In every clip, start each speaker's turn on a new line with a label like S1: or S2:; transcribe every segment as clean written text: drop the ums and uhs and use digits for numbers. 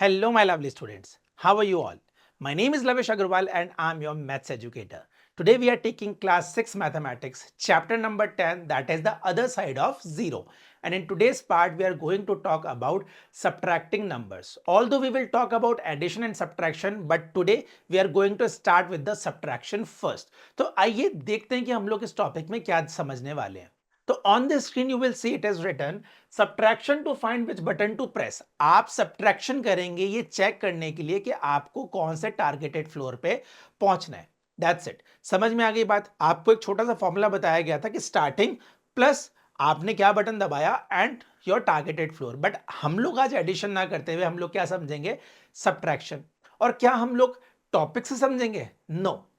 S1: Hello, my lovely students. How are you all? My name is Lavish Agarwal and I'm your maths educator. Today we are taking class 6 mathematics, chapter number 10, that is the other side of zero. And in today's part, we are going to talk about subtracting numbers. Although we will talk about addition and subtraction, but today we are going to start with the subtraction first. तो आइए देखते हैं कि हम लोग इस topic में क्या समझने वाले हैं. तो on the screen you will see it is written subtraction to find which button to press. आप सब्ट्रैक्शन करेंगे ये चेक करने के लिए कि आपको कौन से टारगेटेड फ्लोर पे पहुंचना है. That's it. समझ में आ गई बात. आपको एक छोटा सा फॉर्मूला बताया गया था कि स्टार्टिंग प्लस आपने क्या बटन दबाया and your targeted floor. But हम लोग आज एडिशन ना करते हुए हम लोग क्या समझेंगे, सब्ट्रैक्शन. और क्या हम लोग टॉपिक से समझेंगे? नो,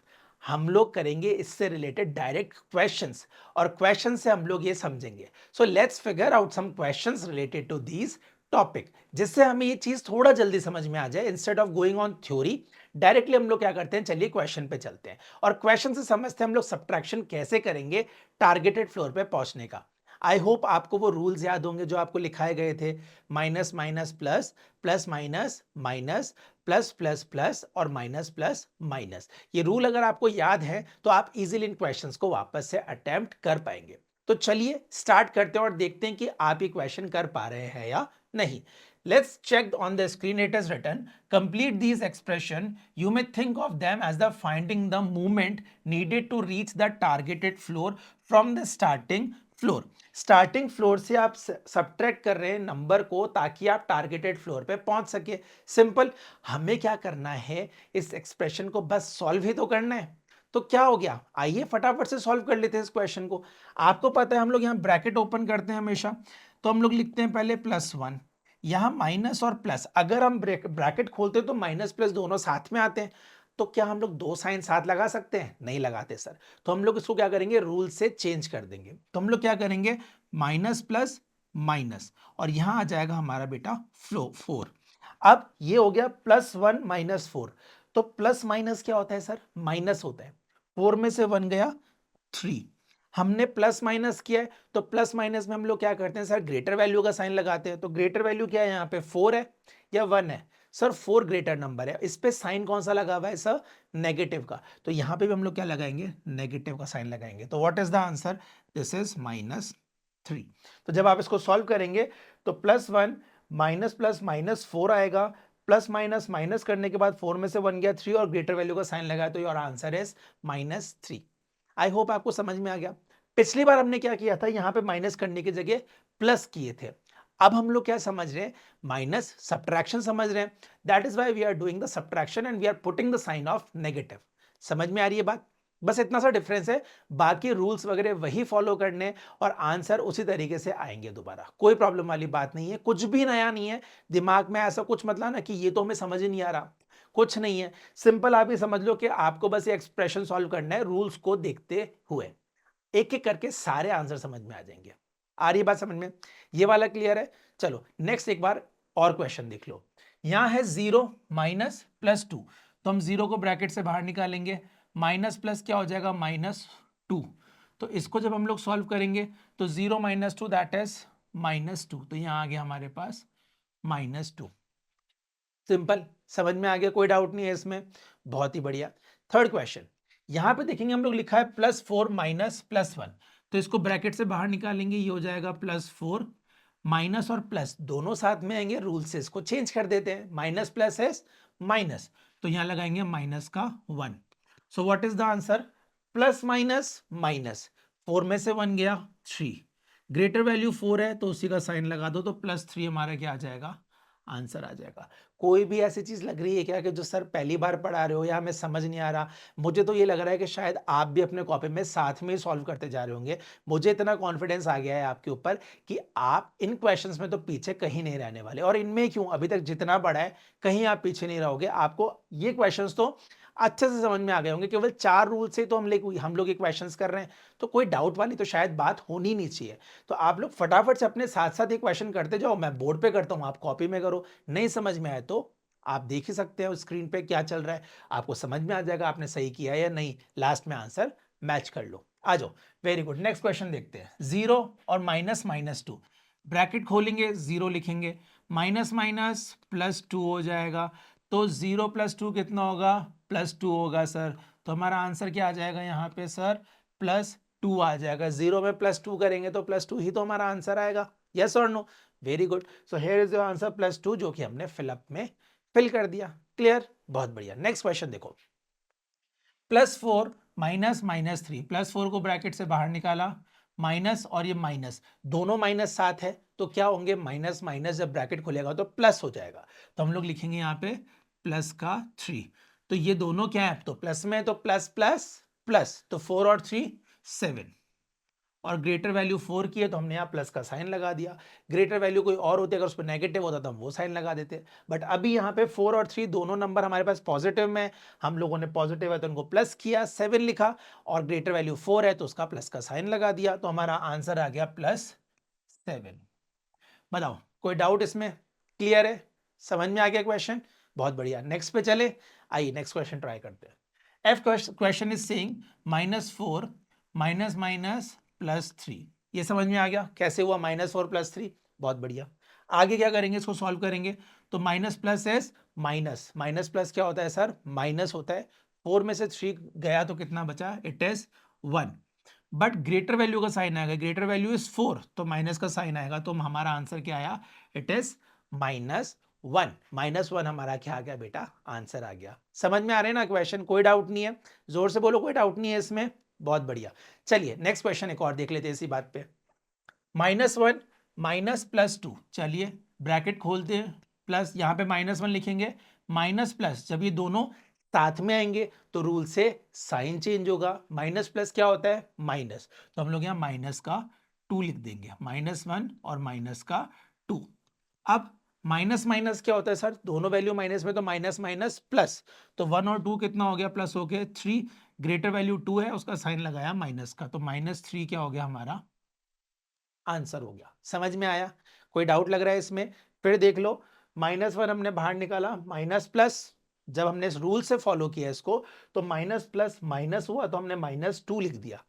S1: हम लोग करेंगे इससे रिलेटेड डायरेक्ट क्वेश्चंस और क्वेश्चन से हम लोग ये समझेंगे. So let's figure out some questions related to these topic, जिससे हमें ये चीज थोड़ा जल्दी समझ में आ जाए. Instead of going on theory, directly हम लोग क्या करते हैं, चलिए क्वेश्चन पे चलते हैं और क्वेश्चन से समझते हैं हम लोग सब्ट्रैक्शन कैसे करेंगे टारगेटेड फ्लोर पे पहुंचने का. आई होप आपको वो रूल्स याद होंगे जो आपको लिखाए गए थे. Minus minus plus, plus minus minus, plus plus plus और माइनस प्लस माइनस. ये रूल अगर आपको याद है तो आप इजीली इन क्वेश्चंस को वापस से अटेम्प्ट कर पाएंगे. तो चलिए स्टार्ट करते हैं और देखते हैं कि आप ये क्वेश्चन कर पा रहे हैं या नहीं. Let's check on the screen. It is written, complete these expression. You may think of them as the finding the movement needed to reach the targeted floor from the starting floor. Starting floor से आप subtract कर रहे हैं number को ताकि आप targeted floor पे पहुंच सके. सिंपल. हमें क्या करना है, इस एक्सप्रेशन को बस सॉल्व ही तो करना है. तो क्या हो गया, आइए फटाफट से सॉल्व कर लेते हैं इस क्वेश्चन को. आपको पता है हम लोग यहाँ ब्रैकेट ओपन करते हैं हमेशा, तो हम लोग लिखते हैं पहले +1, यहां माइनस और प्लस. अगर हम ब्रैकेट खोलते हैं तो माइनस प्लस दोनों साथ में आते हैं. तो क्या हम लोग दो साइन साथ लगा सकते हैं? नहीं लगाते सर. तो हम लोग इसको क्या करेंगे, रूल से चेंज कर देंगे. तो हम लोग क्या करेंगे, माइनस प्लस माइनस और यहां आ जाएगा हमारा बेटा फ्लो 4. अब ये हो गया +1 -4. तो प्लस माइनस क्या होता है सर, माइनस होता है. 4 में से 1 गया 3. हमने प्लस माइनस किया है तो प्लस माइनस में हम लोग क्या करते हैं सर, ग्रेटर वैल्यू का साइन लगाते हैं. तो ग्रेटर वैल्यू क्या है यहाँ पे, 4 है या 1 है? सर 4 ग्रेटर नंबर है. इस पे साइन कौन सा लगा हुआ है सर, नेगेटिव का. तो यहां पे भी हम लोग क्या लगाएंगे, नेगेटिव का साइन लगाएंगे. तो what is the answer, this is -3. तो जब आप इसको सॉल्व करेंगे तो +1 माइनस प्लस माइनस 4 आएगा. प्लस माइनस माइनस करने के बाद 4 में से 1 गया 3 और ग्रेटर वैल्यू का साइन लगाया तो your answer is -3. I hope आपको समझ में आ गया. पिछली बार हमने क्या किया था, यहां पे माइनस करने की जगह प्लस किए थे. अब हम लोग क्या समझ रहे हैं, माइनस सब्ट्रैक्शन समझ रहे हैं. That is why we are doing the subtraction and we are putting the sign of negative. समझ में आ रही है बात? बस इतना सा डिफरेंस है, बाकी रूल्स वगैरह वही फॉलो करने और आंसर उसी तरीके से आएंगे दोबारा. कोई प्रॉब्लम वाली बात नहीं है, कुछ भी नया नहीं है. दिमाग में ऐसा कुछ मतलब ना कि ये तो हमें समझ ही नहीं आ रहा, कुछ नहीं है. सिंपल आप ये समझ लो कि आपको बस ये एक्सप्रेशन सॉल्व करना है रूल्स को देखते हुए. एक एक करके सारे आंसर समझ में आ जाएंगे. आ रही बात समझ में? ये वाला क्लियर है. चलो नेक्स्ट एक बार और क्वेश्चन देख लो. यहां है 0 माइनस +2. तो हम 0 को ब्रैकेट से बाहर निकालेंगे. माइनस प्लस क्या हो जाएगा, -2. तो इसको जब हम लोग सॉल्व करेंगे तो 0 - 2 दैट इज -2. तो यहां आ गया हमारे पास -2. सिंपल, समझ में आ गया, कोई डाउट नहीं है इसमें. बहुत ही बढ़िया. Third question. यहां पे देखेंगे हम लोग लिखा है +4 माइनस +1. तो इसको ब्रैकेट से बाहर निकालेंगे, ये हो जाएगा +4. माइनस और प्लस दोनों साथ में आएंगे, रूल से इसको चेंज कर देते हैं. माइनस प्लस है माइनस, तो यहां लगाएंगे माइनस का 1. So what is the answer, plus minus minus. 4 में से 1 गया 3. ग्रेटर वैल्यू 4 है तो उसी का साइन लगा दो, तो +3 हमारा क्या आ जाएगा, आंसर आ जाएगा. कोई भी ऐसी चीज लग रही है क्या कि जो सर पहली बार पढ़ा रहे हो या हमें समझ नहीं आ रहा? मुझे तो ये लग रहा है कि शायद आप भी अपने कॉपी में साथ में ही सॉल्व करते जा रहे होंगे. मुझे इतना कॉन्फिडेंस आ गया है आपके ऊपर कि आप इन क्वेश्चंस में तो पीछे कहीं नहीं रहने वाले. और इनमें क्यों, अभी तक जितना पढ़ा है कहीं आप पीछे नहीं रहोगे. आपको ये क्वेश्चंस तो अच्छे से समझ में आ गए होंगे. केवल 4 रूल से तो हम लोग ये क्वेश्चंस कर रहे हैं, तो कोई डाउट वाली तो शायद बात होनी नहीं चाहिए. तो आप लोग फटाफट से अपने साथ साथ ये क्वेश्चन करते जाओ. मैं बोर्ड पे करता हूं, आप कॉपी में करो. नहीं समझ में आए तो आप देख ही सकते हो स्क्रीन पे क्या चल रहा है, आपको समझ में आ जाएगा आपने सही किया है या नहीं. लास्ट में आंसर मैच कर लो. आ जाओ, वेरी गुड. नेक्स्ट क्वेश्चन देखते हैं. 0 और -2. ब्रैकेट खोलेंगे 0 लिखेंगे, माइनस माइनस प्लस 2 हो जाएगा, तो 0 प्लस 2 कितना होगा, प्लस 2 होगा सर। तो हमारा आंसर क्या आ जाएगा यहाँ पे सर, प्लस 2 आ जाएगा। 0 में प्लस 2 करेंगे तो प्लस 2 ही तो हमारा आंसर आएगा। यस और no? Very good. So here is your answer plus 2, जो कि हमने फिलअप में फिल कर दिया। क्लियर? बहुत बढ़िया। नेक्स्ट क्वेश्चन देखो, +4 माइनस माइनस 3, +4 को ब्रैकेट से बाहर निकाला, माइनस और ये माइनस दोनों माइनस साथ है, तो क्या होंगे, माइनस माइनस जब ब्रैकेट खुलेगा तो प्लस हो जाएगा, तो हम लोग लिखेंगे यहाँ पे प्लस का 3। तो ये दोनों क्या है, तो प्लस में है, तो प्लस प्लस प्लस, तो 4 और 3 7, और ग्रेटर वैल्यू 4 की है तो हमने यहाँ प्लस का साइन लगा दिया। ग्रेटर वैल्यू कोई और होती, अगर उस पर नेगेटिव होता तो हम वो साइन लगा देते, बट अभी यहाँ पे 4 और 3 दोनों नंबर हमारे पास पॉजिटिव में, हम लोगों ने पॉजिटिव है तो उनको प्लस किया, 7 लिखा, और ग्रेटर वैल्यू 4 है तो उसका प्लस का साइन लगा दिया, तो हमारा आंसर आ गया +7। बताओ कोई डाउट इसमें? क्लियर है? समझ में आ गया क्वेश्चन? बहुत बढ़िया। नेक्स्ट पे चले, आइए नेक्स्ट क्वेश्चन ट्राई करते हैं। F question is saying -4 minus minus +3। ये समझ में आ गया कैसे हुआ, -4 +3? बहुत बढ़िया। आगे क्या करेंगे, इसको सॉल्व करेंगे, तो minus plus S minus, minus plus क्या होता है सर, माइनस होता है। 4 में से 3 गया तो कितना बचा, it is 1, but greater value का साइन आएगा, ग्रेटर वैल्यू इज 4, तो माइनस का साइन आएगा, तो हमारा आंसर क्या आया, इट इज -1। -1 हमारा क्या आ गया बेटा, आंसर आ गया। समझ में आ रहे हैं ना क्वेश्चन? कोई डाउट नहीं है? जोर से बोलो, कोई डाउट नहीं है इसमें? बहुत बढ़िया। चलिए नेक्स्ट क्वेश्चन एक और देख लेते हैं इसी बात पे। -1 माइनस +2, चलिए ब्रैकेट खोलते हैं, प्लस यहाँ पे -1 लिखेंगे, माइनस प्लस जब ये दोनों साथ में आएंगे तो रूल से साइन चेंज होगा, माइनस प्लस क्या होता है, माइनस, तो हम लोग यहाँ माइनस का 2 लिख देंगे, -1 और माइनस का 2। अब माइनस माइनस क्या होता है सर, दोनों वैल्यू माइनस में, तो माइनस माइनस प्लस, तो 1 और 2 कितना हो गया, प्लस हो गया 3, ग्रेटर वैल्यू 2 है, उसका साइन लगाया माइनस का, तो -3 क्या हो गया, हमारा आंसर हो गया। समझ में आया? कोई डाउट लग रहा है इसमें? फिर देख लो, -1 हमने बाहर निकाला, माइनस प्लस, जब हमने इस रूल से फॉलो किया इसको, तो माइनस प्लस माइनस हुआ, तो हमने -2 लिख दिया।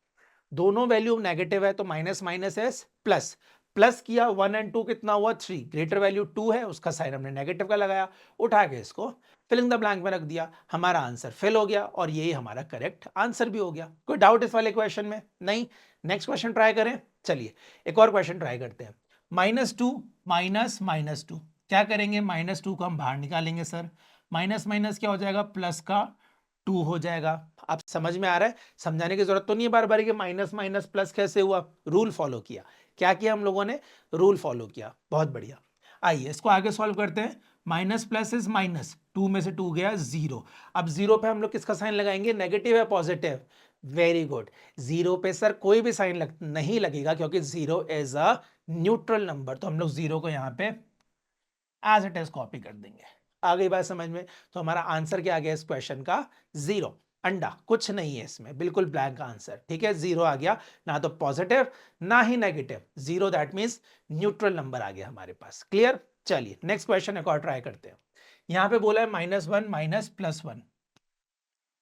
S1: दोनों वैल्यू नेगेटिव है तो minus minus S plus, plus किया 1 एंड 2 कितना हुआ 3, ग्रेटर वैल्यू 2 है, उसका साइन हमने नेगेटिव का लगाया, उठा के इसको फिलिंग द ब्लैंक में रख दिया, हमारा आंसर फिल हो गया, और यही हमारा करेक्ट आंसर भी हो गया। कोई डाउट इस वाले क्वेश्चन में? नहीं? नेक्स्ट क्वेश्चन ट्राई करें। चलिए एक और क्वेश्चन ट्राई करते हैं। -2 माइनस -2, क्या करेंगे, -2 को हम बाहर निकालेंगे सर, माइनस माइनस क्या हो जाएगा, प्लस का 2 हो जाएगा। आप समझ में आ रहा है? समझाने की जरूरत तो नहीं है बार बार कि माइनस माइनस प्लस कैसे हुआ, रूल फॉलो किया। क्या किया हम लोगों ने, रूल फॉलो किया। बहुत बढ़िया। आइए इसको आगे सॉल्व करते हैं। माइनस प्लस इज माइनस, 2 में से 2 गया 0, अब 0 पे हम लोग किसका साइन लगाएंगे, नेगेटिव है पॉजिटिव, वेरी गुड। 0 पे सर कोई भी साइन नहीं लगेगा, क्योंकि 0 इज अ न्यूट्रल नंबर, तो हम लोग 0 को यहाँ पे एज इट इज कॉपी कर देंगे। आ गई बात समझ में? तो हमारा आंसर क्या आ गया इस क्वेश्चन का, 0, अंडा, कुछ नहीं है इसमें, बिल्कुल ब्लैंक आंसर। ठीक है, 0 आ गया, ना तो पॉजिटिव ना ही negative, 0 that means neutral number आ गया हमारे पास। क्लियर? चलिए नेक्स्ट क्वेश्चन एक और ट्राई करते हैं। यहां पे बोला है -1 माइनस +1,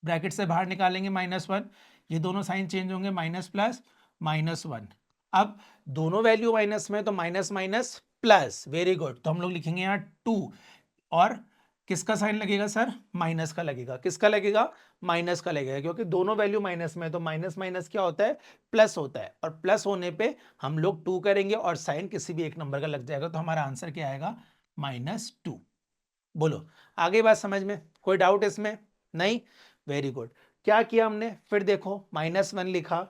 S1: ब्रैकेट से बाहर निकालेंगे -1, ये दोनों साइन चेंज होंगे, माइनस प्लस -1। अब दोनों वैल्यू माइनस में, तो minus minus plus, very good, तो हम लोग लिखेंगे यहाँ 2, और किसका साइन लगेगा सर, माइनस का लगेगा। किसका लगेगा, माइनस का लगेगा, क्योंकि दोनों वैल्यू माइनस में, तो माइनस माइनस क्या होता है, प्लस होता है, और प्लस होने पे हम लोग 2 करेंगे और साइन किसी भी एक नंबर का लग जाएगा, तो हमारा आंसर क्या आएगा, -2। बोलो आगे बात समझ में? कोई डाउट इसमें? नहीं? Very good. क्या किया हमने, फिर देखो -1 लिखा,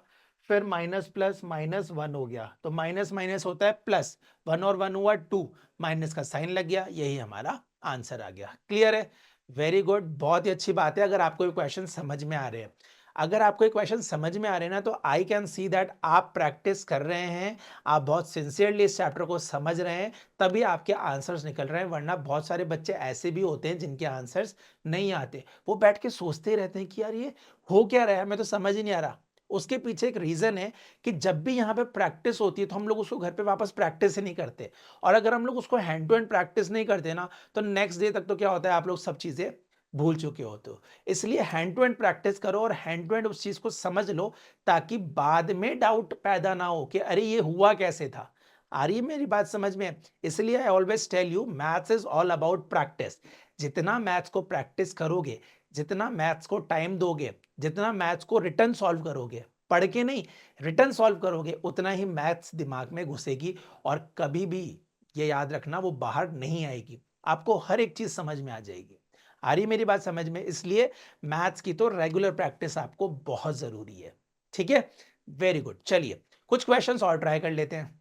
S1: फिर माइनस प्लस -1 हो गया, तो माइनस माइनस होता है प्लस, 1 और 1 हुआ 2, माइनस का साइन लग गया, यही हमारा आंसर आ गया। क्लियर है? वेरी गुड, बहुत ही अच्छी बात है अगर आपको ये क्वेश्चन समझ में आ रहे हैं। अगर आपको ये क्वेश्चन समझ में आ रहे हैं ना, तो आई कैन सी दैट आप प्रैक्टिस कर रहे हैं, आप बहुत सिंसियरली इस चैप्टर को समझ रहे हैं, तभी आपके आंसर्स निकल रहे हैं। वरना बहुत सारे बच्चे ऐसे भी होते हैं जिनके आंसर्स नहीं आते, वो बैठ के सोचते रहते हैं कि यार ये हो क्या रहा है, हमें तो समझ ही नहीं आ रहा। उसके पीछे एक रीजन है कि जब भी यहाँ पे प्रैक्टिस होती है तो हम लोग उसको घर पे वापस प्रैक्टिस ही नहीं करते, और अगर हम लोग उसको हैंड टू हैंड प्रैक्टिस नहीं करते ना, तो नेक्स्ट डे तक तो क्या होता है, आप लोग सब चीजें भूल चुके होते हो। इसलिए हैंड टू हैंड प्रैक्टिस करो और हैंड टू हैंड उस चीज को समझ लो, ताकि बाद में डाउट पैदा ना हो कि अरे ये हुआ कैसे था। आ रही है मेरी बात समझ में? इसलिए I always tell you maths is all about practice. जितना मैथ्स को प्रैक्टिस करोगे, जितना मैथ्स को टाइम दोगे, जितना मैथ्स को रिटर्न सॉल्व करोगे, पढ़ के नहीं रिटर्न सॉल्व करोगे, उतना ही मैथ्स दिमाग में घुसेगी और कभी भी ये याद रखना वो बाहर नहीं आएगी। आपको हर एक चीज समझ में आ जाएगी। आ रही मेरी बात समझ में? इसलिए मैथ्स की तो रेगुलर प्रैक्टिस आपको बहुत जरूरी है। ठीक है, वेरी गुड। चलिए कुछ क्वेश्चंस और ट्राई कर लेते हैं।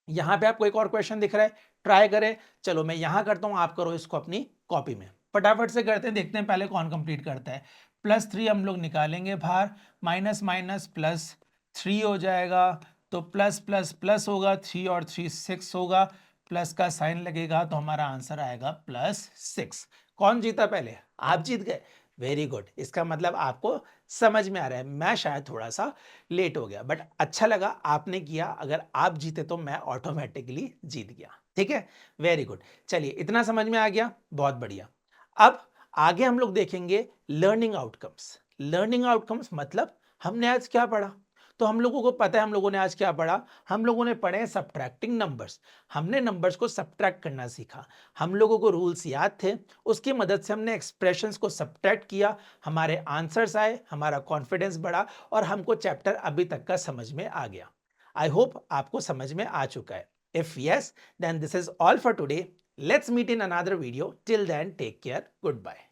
S1: यहां पे आपको एक और क्वेश्चन दिख रहा है, ट्राई करें। चलो मैं यहां करता हूं, आप करो इसको अपनी कॉपी में। फटाफट से करते हैं, देखते हैं पहले कौन कंप्लीट करता है। +3 हम लोग निकालेंगे बाहर, माइनस माइनस +3 हो जाएगा, तो प्लस प्लस प्लस होगा, 3 और 3 6 होगा, प्लस का साइन लगेगा तो हमारा आंसर आएगा +6। कौन जीता पहले? आप जीत गए। वेरी गुड, इसका मतलब आपको समझ में आ रहा है। मैं शायद थोड़ा सा लेट हो गया, बट अच्छा लगा आपने किया। अगर आप जीते तो मैं ऑटोमेटिकली जीत गया। ठीक है, वेरी गुड। चलिए इतना समझ में आ गया, बहुत बढ़िया। अब आगे हम लोग देखेंगे लर्निंग आउटकम्स। लर्निंग आउटकम्स मतलब हमने आज क्या पढ़ा? तो हम लोगों को पता है हम लोगों ने आज क्या पढ़ा। हम लोगों ने पढ़े सब्ट्रैक्टिंग नंबर्स। हमने नंबर्स को सब्ट्रैक्ट करना सीखा। हम लोगों को रूल्स याद थे, उसकी मदद से हमने एक्सप्रेशंस को सब्ट्रैक्ट किया, हमारे आंसर्स आए, हमारा कॉन्फिडेंस बढ़ा और हमको चैप्टर अभी तक का समझ में आ गया। आई होप आपको समझ में आ चुका है। If yes, then this is all for today. Let's meet in another video. Till then, take care. Goodbye.